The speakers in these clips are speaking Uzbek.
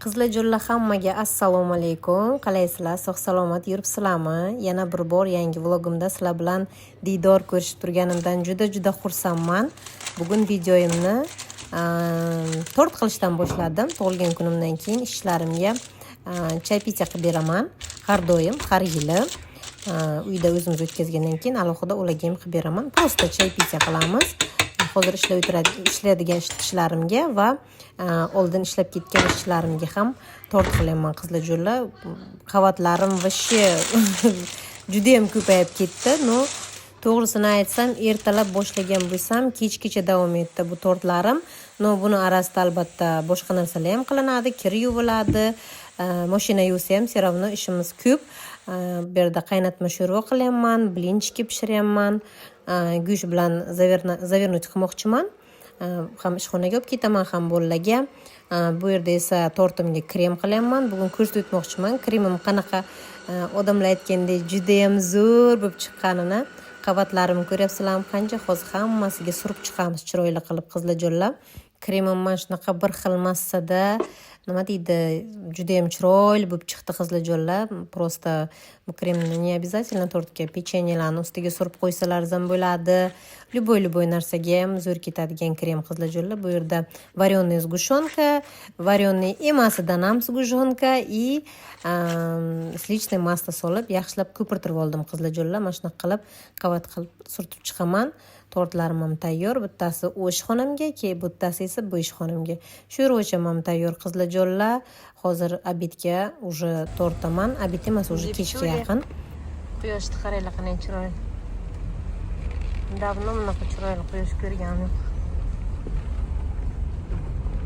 Qizlar jo'lla hammaga assalomu alaykum. Qalaysizlar? Sog' salomat yuribsizlarmi? Yana bir bor yangi vlogimda sizlar bilan diydor ko'rishib turganimdan juda xursandman. Bugun videoyimni tort qilishdan boshladim. Tug'ilgan kunimdan keyin ishlarimga chay pitya qilib beraman. Har doim, har yili. Uyda o'zimiz o'tkazgandan keyin alohida ularga ham qilib beraman. Prosta chay pitya qilamiz. Hozir ishlaydigan ishlarimga va oldin ishlab ketgan ishlarimga ham tort qilyapman qizlar jo'lla. Qavatlarim voобще juda ham ko'payib ketdi. No, to'g'risini aytsam, ertalab boshlagan bo'lsam, kechgacha davom etdi bu tortlarim. No, buni orasida albatta boshqa narsalar ham qilinadi, kir yuviladi, mashina yuvsa ham все равно ishimiz ko'p. Bu yerda qaynatma sho'rva qilyapman, blinchki pishiryapman. Go'sht bilan zavernuch qilmoqchiman. Ham ishxonaga olib ketaman, ham bolalarga. Bu yerda esa tortimga krem qilyapman. Bugun ko'rsatib o'tmoqchiman. Kremim qanaqa odamlar aytgandek juda ham zo'r bo'lib chiqqanini. Qavatlarimni ko'ryapsizlarmi qancha? Hozir hammasiga surib chiqamiz chiroyli qilib qizlar jo'lla. Kremim mana shunaqa bir xil massada, nima deydi, juda ham chiroyli bo'lib chiqdi qizlar jo'lla. Prosta bu kremni не обязательно tortga, pechenyelarni ustiga surib qo'ysalar ham bo'ladi. Любой narsaga ham zo'r ketadigan krem qizlar jo'lla. Bu yerda vareная сгущенка, vareный emasidan ham сгущенка и slichное масло solib yaxshilab ko'pirtirib oldim qizlar jo'lla. Mana shunaqa qilib qavat qilib surtib chiqaman. Tortlarim ham tayyor. Bittasi u ishxonamga, keyin bittasi esa bu ishxonamga. Sho'rvacham ham tayyor qizlar jo'lla. Hozir obedga уже tortaman. Obed emas, уже kechga yaqin. Quyoshni qaranglar qanday chiroyli. Davno bunaqa chiroyli quyosh ko'rganim yo'q.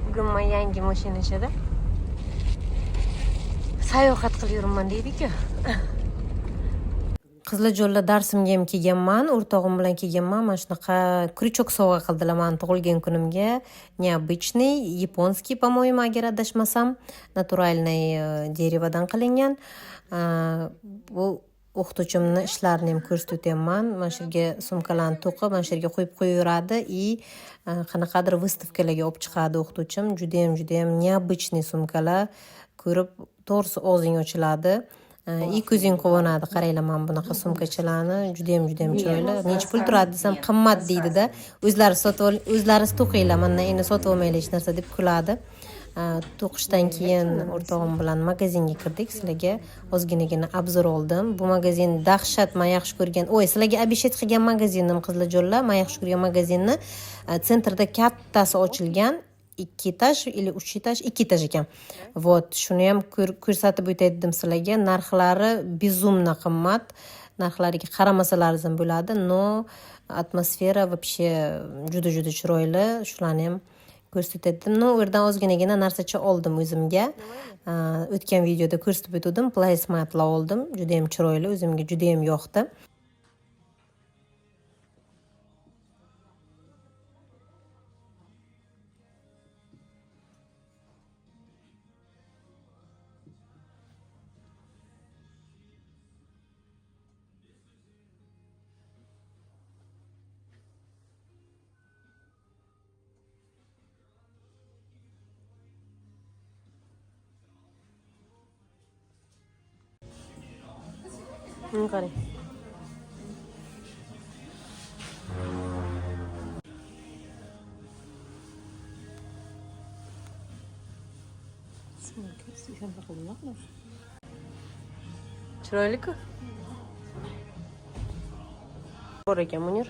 Bugun men yangi mashina ichida sayohat qilib yuraman deydi-ku. Qizlar jo'lla darsimga ham kelganman, o'rtog'im bilan kelganman. Mana shunaqa krючок sovg'a qildilar men tug'ilgan kunimga. Необычный, yaponskiy, по-моему, agar adashmasam, naturalniy derevodan qilingan. Bu o'qituvchimni ishlarini ham ko'rsatib o'tyapman. Mana shu yerga sumkalarni to'qib, mana shu yerga qo'yib qo'yaveradi и qanaqadir выставкаlarga olib chiqadi o'qituvchim. Juda ham необычный sumkalar. Ko'rib, to'g'risi o'zing ochiladi. И ko'zing quvonadi. Qaranglar, men bunaqa sumkachalarni juda ham chiroyli. Necha pul turadi desam, qimmat deydi-da. O'zlari to'qinglar, mendan endi sotib olmaylar hech narsa deb kuladi. To'qishdan keyin o'rtog'im bilan magazinga kirdik. Sizlarga ozginagina obzor oldim. Bu magazin dahshat, men yaxshi ko'rgan. Sizlarga обещать qilgan magazinnim qizlar jo'lla. Men yaxshi ko'rgan magazinni sentrda kattasi ochilgan. 2 etaj или 3 etaj, 2 etaj ekan. Вот, shuni ham ko'rsatib o'tay dedim sizlarga. Narxlari bezumno qimmat. Narxlariga qaramasangiz ham bo'ladi, но atmosfera вообще juda chiroyli. Shularni ham ko'rsatib dedim. No, u yerdan ozginagina narsacha oldim o'zimga. O'tgan videoda ko'rsatib o'tdim. Placematlar oldim. Juda ham chiroyli, o'zimga juda ham yoqdi. Qarang. Chiroyli-ku. Bor ekan Munir.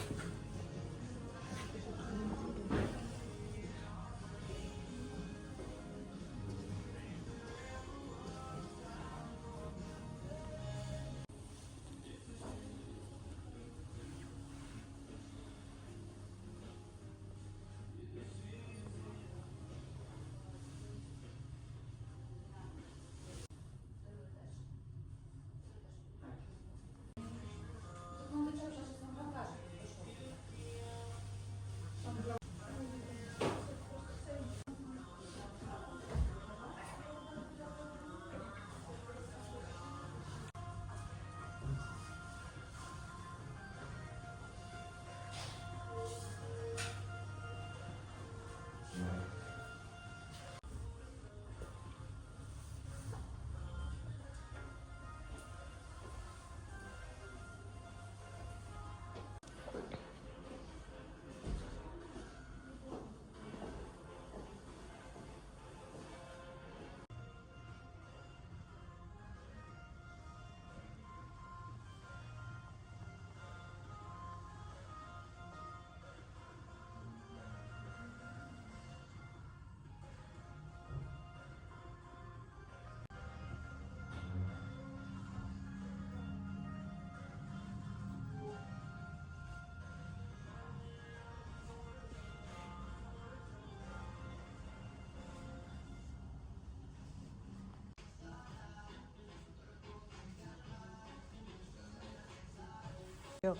Yo'q.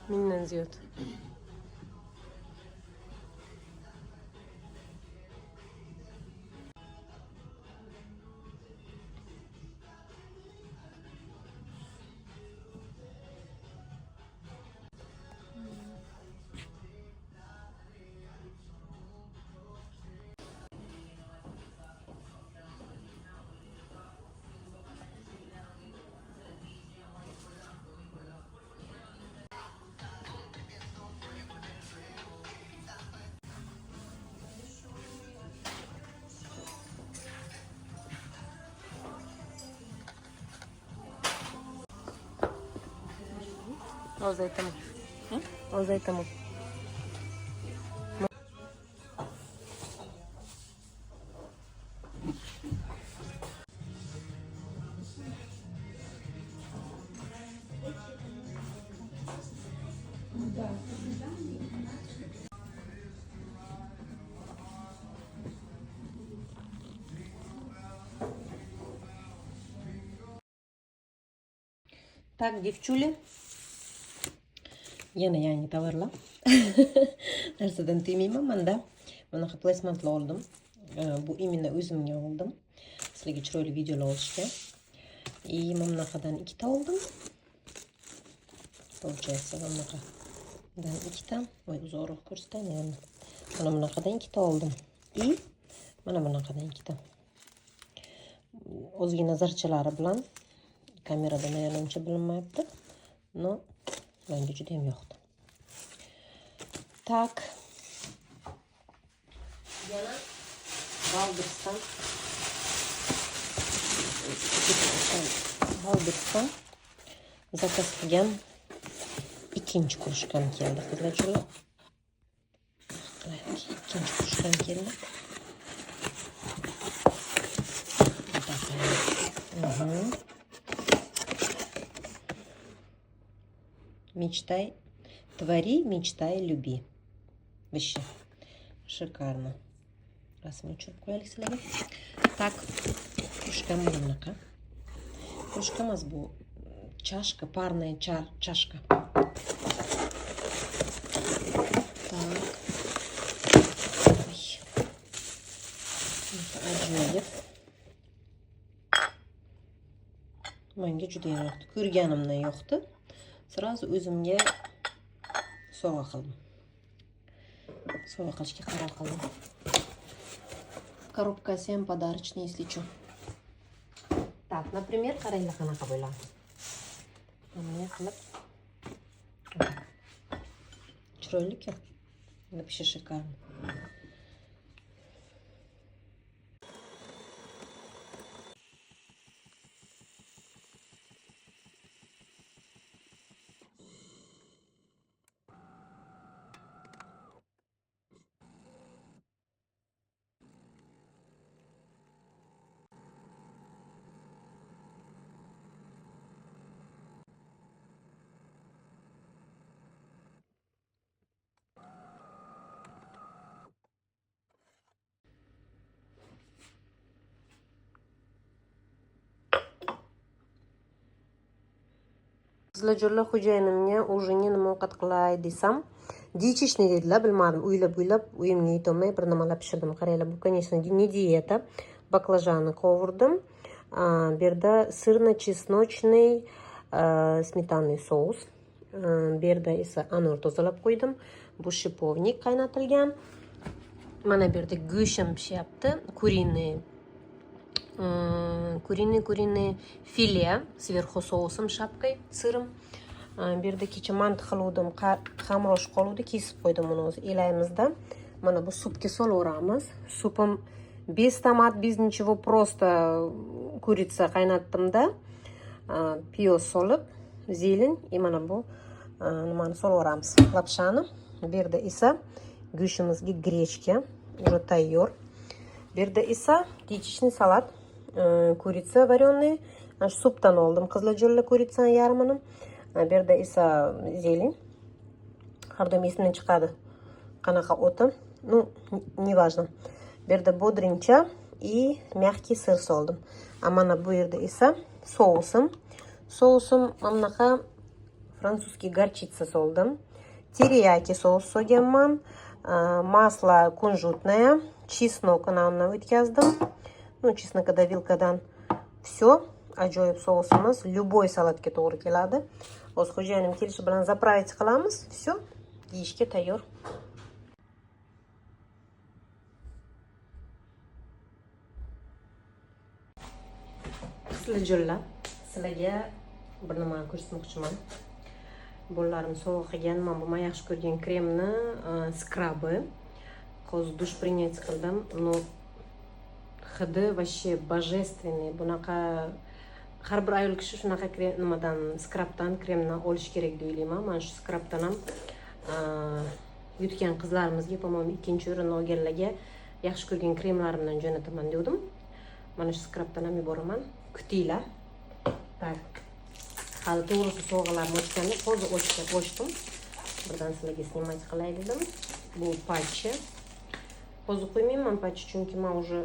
Mingdan ziyod. Hozir aytaman. Hozir aytaman. Так, девчули. Yana yangi tovarlar. Narsadan tiymayman manda. Bunaqa plasmantlar oldim. Bu imенно o'zimga oldim. Sizlarga chiroyli videolar olishga. Mana bunaqadan ikkita oldim. Получается, mana bunaqadan ikkita. Voy, uzoqroq ko'rsataman. Mana bunaqadan ikkita oldim. Mana bunaqadan ikkita. Ozgina zarchalari bilan kamerada uncha bilinmayapti. No, menga juda ham yoqdi. Tak. Yana Baldursdan zakaz qilgan ikkinchi krujkam keldi, qizlar. İkinci krujkam keldi. Мечтай, твори, мечтай, люби. Вообще шикарно. Rasmini tushirib qo'yaylik sizlarga. Так, krujka bunaqa. Krujka emas bu. Чашка, парная чашка. Так. Ajoyib. Menga juda ham yoqdi. Ko'rganimdan yoqdi. Сразу o'zimga sovg'a qildim. Sovg'a qilishga qaror qildim. Коробкасы ham подарочный, если что. Так, например, qaranglar qanaqa bo'ladi. Bunday qilib. Chiroyli-ku. Вообще шикарно. Qizlarjo'rlar, xo'jayinimga ujinga nima ovqat qilay desam, dietичный dedilar, bilmadim. O'ylab o'yimga yetolmay bir nimalar pishirdim. Qaranglar, bu, конечно, не диета. Baklajonni qovurdim. Bu yerda sirno-chesnochный smetanный sous. Bu yerda esa anor tozalab qo'ydim. Bu shipovnik qaynatilgan. Mana bu yerda go'shtim pishyapti. Куриный филе, сверху соусом, шапкой, сыром. Bu yerda kecha manti qiluvdim, xamrosh qoluvdi, kesib qo'ydim uni o'zi elayimizda. Mana bu supga solaveramiz. Supim без tomat, без ничего, просто kurica qaynatdimda, piyoz solib, zelin, mana bu nimani solaveramiz, lapshani. Bu yerda esa go'shtimizga grechka, уже tayyor. Bu yerda esa dietичный salat. Kurica varyonный. Supdan oldim qizlarjo'rlar kuritsani yarmini. Bu yerda esa zelin. Har doim esimdan chiqadi qanaqa o'ti. Ну, неважно. Bu yerda bodrincha и мягкий сыр soldim. Mana bu yerda esa sousim. Sousim bunaqa fransuskiy горчица soldim. Teriyaki sos solganman. Masla kunjutnaya, chesnok undan o'tkazdim. Ну, chesnokda vilkadan. Все, ajoyib sosimiz любой salatga to'g'ri keladi. O'z xo'jayinim kelishi bilan zapravить qilamiz. Все, yeyishga tayyor. Sizlarga bir nima ko'rsatmoqchiman. Bolalarim sovg'a qilgan, men bu yaxshi ko'rgan kremni, skrabi. Hozir dush принять qildim. No hidi вообще божественный. Bunaqa har bir ayol kishi shunaqa nimadan skrabdan kremni olish kerak deb o'ylayman. Men shu skrabdan ham yutgan qizlarimizga, по-моему, ikkinchi o'rinni olganlarga yaxshi ko'rgan kremlarimdan jo'nataman dedim. Mana shu skrabdan ham yuboraman. Kutinglar. Tak. Hali to'g'risi sovg'alarni ochganda hozir ochdim. Birdan sizlarga snimat qilay dedim. Bu patchi. Hozir qo'ymayman patchi, chunki men уже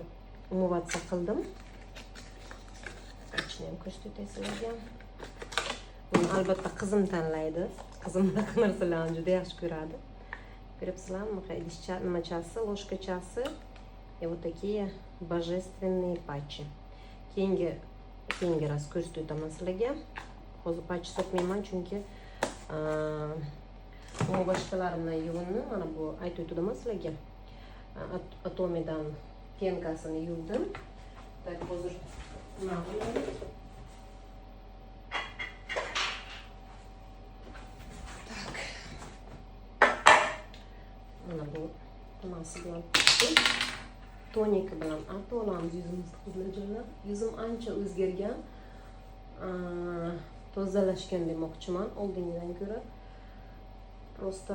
umuvаться qildim. Patchni ham ko'rsatay sizlarga. Buni albatta qizim tanlaydi. Qizim bunaqa narsalarni juda yaxshi ko'radi. Ko'ryapsizlarmi? Idishcha nimachasi, ложкачasi. И вот такие божественные patchi. Keyingi raz ko'rsatib o'taman sizlarga. Hozir patch sotmayman chunki u boshqalarimdan yuvinni mana bu aytib o'tdim sizlarga. Atomidan penkasini yuvdim. Tak hozir nima qilaman? Tak. Mana bu nimasi bilan tonik bilan artolamiz yuzimizni qizlarjonlar. Yuzim ancha o'zgargan. Tozalashgan demoqchiman oldingidan ko'ra. Просто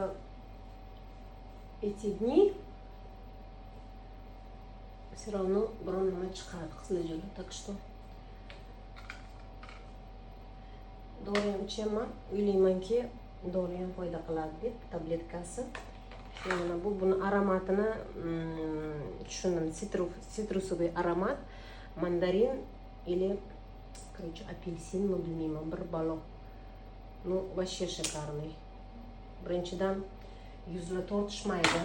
эти дни все равно biron nima chiqadi qizlarjonlar. Так что dori ham ichaman. O'ylaymanki, dori ham foyda qiladi deb tabletkasi. Mana buni aromatini tushundim. Sitrusовый aromat, mandarin или короче apelsin mi bilmayman, bir balo. Ну, вообще шикарный. Birinchidan yuzlar tortishmaydi.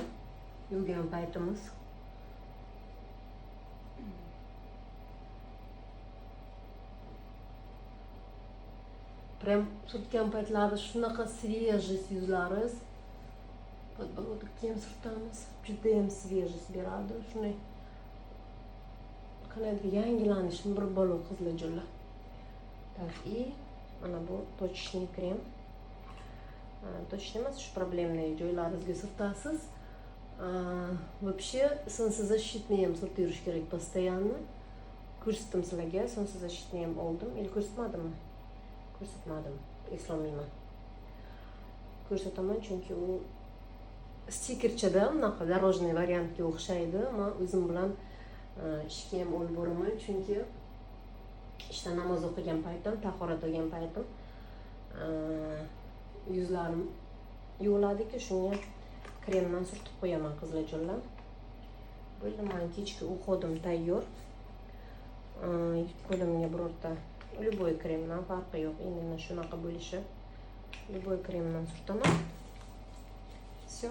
Yuvgan paytimiz. Prям surtgan paytlarda shunaqa свежесть yuzlaringiz. Подбородокka ham surtamiz. Juda ham свежесть beradi. Shunday qanday yangilanishni bir balo qizlarjonlar. Так, и mana bu точечный krem. Точечный emas, shu problemli joylaringizga surtasiz. Вообще солнцезащитный ham surtib yurish kerak постоянно. Ko'rsatdim sizlarga, солнцезащитный ham oldim. Или ko'rsatmadimmi? Ko'rsatmadim. Eslolmayman. Ko'rsataman chunki u stikerchada unaqa дорожный variantga o'xshaydi. Men o'zim bilan ishga ham olib boraman chunki ishda namoz o'qigan paytim, tahorat olgan paytim yuzlarim yuviladi-ku, shunga kremdan surtib qo'yaman qizlarjonlar. Bo'ldi, men kechki uxodim tayyor. Qo'limga birorta любой kremdan farqi yo'q. Endi shunaqa bo'lishi. Любой kremdan surtaman. Все.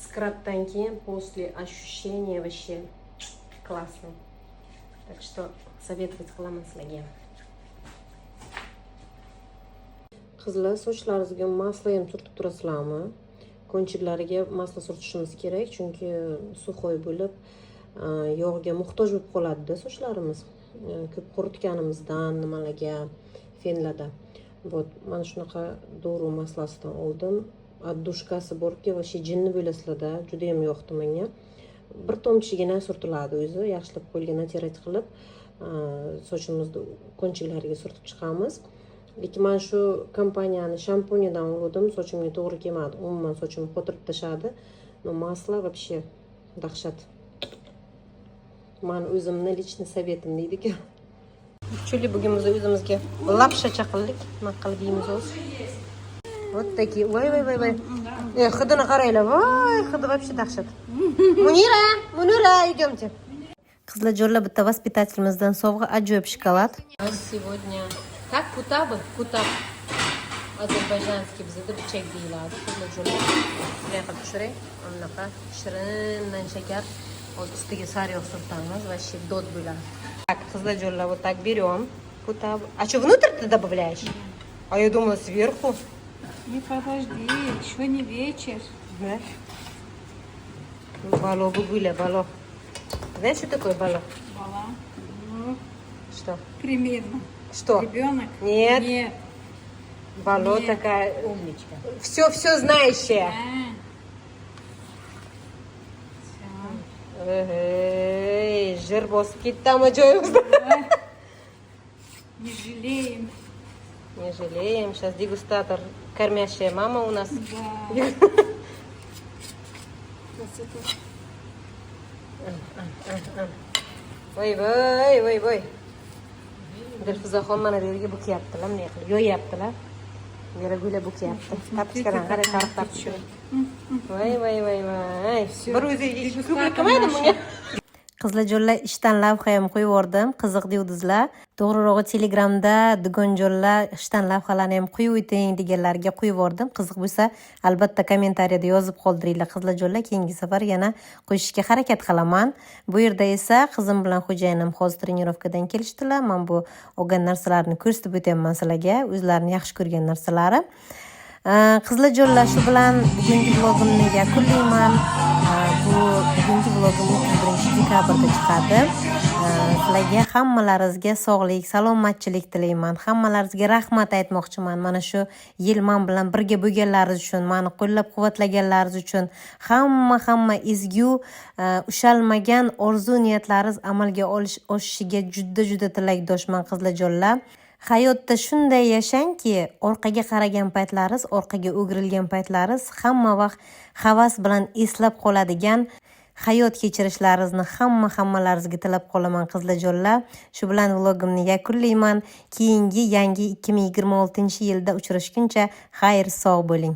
Скрабдан keyin после ощущения вообще классно. Так что советовать qilaman sizlarga. Qizlar, sochlaringizga masla ham surtib turasizlarmi? Konchiklariga masla surtishimiz kerak, chunki suxoy bo'lib, yog'ga muhtoj bo'lib qoladi-da sochlarimiz. Ko'p quritganimizdan nimalarga, fenlarda. Вот, mana shunaqa dori maslasidan oldim. Dushkasi borki, вообще jinni bo'lasizlar-da, juda ham yoqdi menga. Bir tomchigina surtiladi o'zi, yaxshilab qo'lga natirat qilib, sochimizni konchiklariga surtib chiqamiz. Lekin men shu kompaniyani shampunidan oldim, sochimga to'g'ri kelmadi. Umuman sochimni qotirib tashladi. No masla вообще dahshat. Men o'zimni личный советim deydi-ku. Chuli bugun biz o'zimizga lapshacha qildik. Nima qilib yeymiz o'zi? Вот такие. Voy. Hidini qaranglar. Voy, hidi вообще dahshat. Munira, идемте. Qizlarjonlar, bitta vоспитательimizdan sovg'a ajoyib shokolad. Сегодня как кутабы? Кутаб. Ozarbayjanskiy bizda pichak deyiladi. Qizlarjonlar. Bunday qilib tushiring. Anaqa shirindan shakar. Ustiga sariyog' surtamiz va shiddat bo'ladi. Так, qizlarjonlar, вот так берем. Кутаб. А что внутрь ты добавляешь? А я думала сверху. Не подожди, еще не вечер. Да? Бало бабуля, бало. Знаешь, что такое бало? Бала. Ну, Что? примерно. Что? Ребенок? Нет. Нет. Бало Нет. такая умничка. Все знающая. Эй, жир bosib ketdi ama joyimizda. Не жалеем. Не жалеем. Сейчас дегустатор. Кормящая мама у нас. Да. Красота. Voy. Dilfuzaxon mana bu yerga bukyaptilar, bunday qilib yo'yaptilar. Yana gula bukyapti. Tapchkadan qarab tarqab tushirib. Voy. Bir o'zi ko'plik qilmaydi bunga. Qizlarjonlar, ishdan lavha ham qo'yib yubordim. Qiziq devdizlar. To'g'rirog'i Telegramda dugonjonlar ishdan lavhalarni ham qo'yib o'ting deganlarga qo'yib yubordim. Qiziq bo'lsa, albatta kommentariyada yozib qoldiringlar. Qizlarjonlar, keyingi safar yana qo'yishga harakat qilaman. Bu yerda esa qizim bilan xo'jayinim hozir trenirovkadan kelishdilar. Men bu olgan narsalarni ko'rsatib o'taman sizlarga, o'zlarini yaxshi ko'rgan narsalari. Qizlarjonlar, shu bilan bugungi vlogimni yakunlayman. Bu bugungi vlogim 31-dekabrda chiqadi. Sizlarga hammalaringizga sog'lik, salomatchilik tilayman. Hammalaringizga rahmat aytmoqchiman. Mana shu yil men bilan birga bo'lganlaringiz uchun, meni qo'llab-quvvatlaganlaringiz uchun, hamma ezgu, ushalmagan orzu niyatlaringiz amalga oshishiga juda tilakdoshman qizlarjonlar. Hayotda shunday yashangki, orqaga qaragan paytlaringiz, orqaga o'girilgan paytlaringiz hamma vaqt havas bilan eslab qoladigan hayot kechirishlaringizni hammalaringizga tilab qolaman qizlarjonlar. Shu bilan vlogimni yakunlayman. Keyingi yangi 2026-yilda uchrashguncha xayr sog' bo'ling.